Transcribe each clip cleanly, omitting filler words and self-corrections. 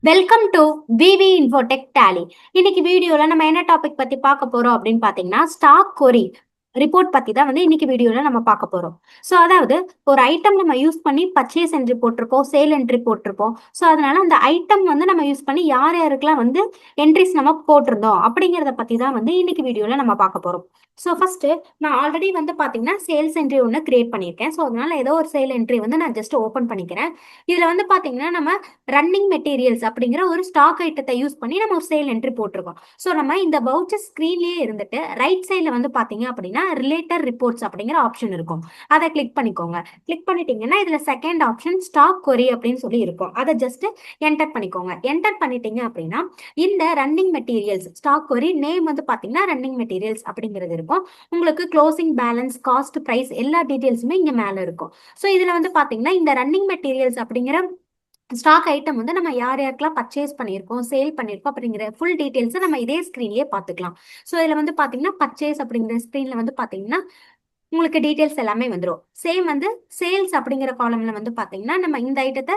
Welcome to VV Infotech daily. இன்னைக்கு வீடியோல நம்ம என்ன டாபிக் பத்தி பார்க்க போறோம் அப்படின்னு பாத்தீங்கன்னா, ஸ்டாக் கொரி ரிப்போர்ட் பத்தி தான் இன்னைக்கு வீடியோல நம்ம பார்க்க போறோம். ஸோ அதாவது ஒரு ஐட்டம் நம்ம யூஸ் பண்ணி பர்ச்சேஸ் என்ட்ரி போட்டிருப்போம், சேல் என்ட்ரி போட்டிருப்போம். ஸோ அதனால அந்த ஐட்டம் நம்ம யூஸ் பண்ணி யார் யாருக்கெல்லாம் என்ட்ரிஸ் நம்ம போட்டிருந்தோம் அப்படிங்கிறத பத்தி தான் இன்னைக்கு வீடியோல நம்ம பார்க்க போறோம். ஸோ ஃபர்ஸ்ட் நான் ஆல்ரெடி பாத்தீங்கன்னா சேல்ஸ் என்ட்ரி ஒன்று கிரியேட் பண்ணியிருக்கேன். ஸோ அதனால ஏதோ ஒரு சேல் என்ட்ரி நான் ஜஸ்ட் ஓப்பன் பண்ணிக்கிறேன். இதுல பாத்தீங்கன்னா நம்ம ரன்னிங் மெட்டீரியல்ஸ் அப்படிங்கிற ஒரு ஸ்டாக் ஐட்டத்தை யூஸ் பண்ணி நம்ம ஒரு சேல் என்ட்ரி போட்டிருக்கோம். ஸோ நம்ம இந்த வவுச்சர் ஸ்க்ரீன்லேயே இருந்துட்டு ரைட் சைடில் பார்த்தீங்க அப்படின்னா ரிலேட்டட் ரிப்போர்ட்ஸ் அப்படிங்கிற ஆப்ஷன் இருக்கும். அதை கிளிக் பண்ணிக்கோங்க. கிளிக் பண்ணிட்டீங்கன்னா இதில் செகண்ட் ஆப்ஷன் ஸ்டாக் கொரி அப்படின்னு சொல்லி இருக்கும். அதை ஜஸ்ட் என்டர் பண்ணிக்கோங்க. என்டர் பண்ணிட்டீங்க அப்படின்னா இந்த ரன்னிங் மெட்டீரியல்ஸ் ஸ்டாக் கொரி நேம் பார்த்தீங்கன்னா ரன்னிங் மெட்டீரியல்ஸ் அப்படிங்கிறது இருக்கும். உங்களுக்கு க்ளோசிங் பேலன்ஸ், காஸ்ட், ப்ரைஸ் எல்லா டீட்டெயில்ஸுமே இங்கே மேலே இருக்கும். ஸோ இதில் பார்த்தீங்கன்னா இந்த ரன்னிங் மெட்டீரியல்ஸ் அப்படிங்கிற ஸ்டாக் ஐட்டம் நம்ம யார் யாருக்கெல்லாம் பர்ச்சேஸ் பண்ணியிருக்கோம், சேல் பண்ணியிருக்கோம் அப்படிங்கிற ஃபுல் டீட்டெயில்ஸை நம்ம இதே ஸ்க்ரீன்லேயே பார்த்துக்கலாம். ஸோ இதில் பார்த்தீங்கன்னா பர்ச்சேஸ் அப்படிங்கிற ஸ்க்ரீனில் பார்த்தீங்கன்னா உங்களுக்கு டீட்டெயில்ஸ் எல்லாமே வந்துடும். சேம் சேல்ஸ் அப்படிங்கிற காலம்ல பார்த்தீங்கன்னா நம்ம இந்த ஐட்டத்தை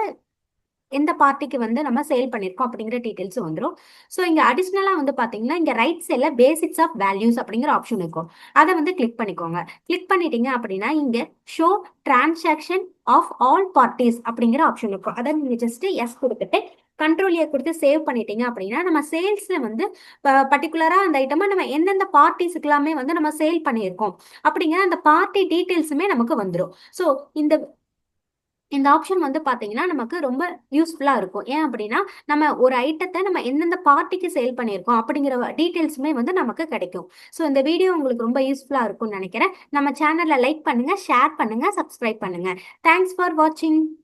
எந்த பார்ட்டிக்கு நம்ம சேல் பண்ணியிருக்கோம் அப்படிங்கிற டீட்டெயில்ஸ் வந்துடும். ஸோ இங்கே அடிஷ்னலாக பார்த்தீங்கன்னா இங்கே ரைட் சைடில் பேசிக்ஸ் ஆஃப் வேல்யூஸ் அப்படிங்கிற ஆப்ஷன் இருக்கும். அதை கிளிக் பண்ணிக்கோங்க. கிளிக் பண்ணிட்டீங்க அப்படின்னா இங்கே show transaction of all parties அப்படிங்கிற ஆப்ஷன் இருக்கும். அதை நீங்கள் ஜஸ்ட் எஸ் கொடுத்துட்டு கண்ட்ரோல் கொடுத்து சேவ் பண்ணிட்டீங்க அப்படின்னா நம்ம சேல்ஸ்ல பர்டிகுலரா அந்த ஐட்டமா நம்ம எந்தெந்த பார்ட்டிஸ்க்கு எல்லாமே நம்ம சேல் பண்ணியிருக்கோம் அப்படிங்கிற அந்த பார்ட்டி டீட்டெயில்ஸுமே நமக்கு வந்துடும். ஸோ இந்த இந்த ஆப்ஷன் பார்த்தீங்கன்னா நமக்கு ரொம்ப யூஸ்ஃபுல்லாக இருக்கும். ஏன் அப்படின்னா நம்ம ஒரு ஐட்டத்தை நம்ம எந்தெந்த பார்ட்டிக்கு சேல் பண்ணியிருக்கோம் அப்படிங்கிற டீட்டெயில்ஸுமே நமக்கு கிடைக்கும். ஸோ இந்த வீடியோ உங்களுக்கு ரொம்ப யூஸ்ஃபுல்லாக இருக்கும்னு நினைக்கிறேன். நம்ம சேனலை லைக் பண்ணுங்க, ஷேர் பண்ணுங்க, சப்ஸ்கிரைப் பண்ணுங்க. தேங்க்ஸ் ஃபார் வாட்சிங்.